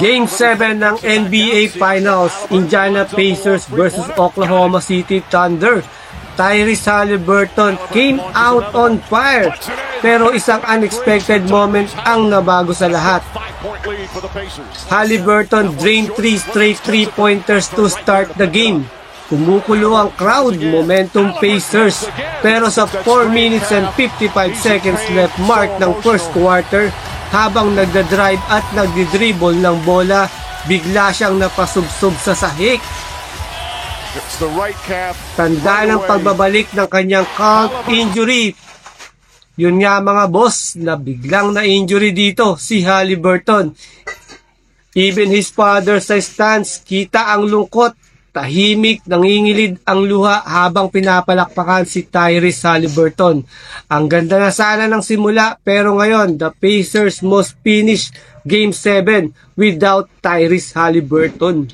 Game 7 ng NBA Finals, Indiana Pacers versus Oklahoma City Thunder. Tyrese Haliburton came out on fire, pero isang unexpected moment ang nabago sa lahat. Haliburton drained 3 straight 3-pointers to start the game. Kumukulo ang crowd, momentum Pacers, pero sa 4 minutes and 55 seconds left mark ng first quarter, habang nagdadrive at nagdidribble ng bola, bigla siyang napasubsob sa sahig. Tanda ng pagbabalik ng kanyang calf injury. Yun nga mga boss, na biglang na-injury dito si Haliburton. Even his father sa stands, kita ang lungkot. Tahimik, nangingilid ang luha habang pinapalakpakan si Tyrese Haliburton. Ang ganda na sana ng simula, pero ngayon, the Pacers must finish Game 7 without Tyrese Haliburton.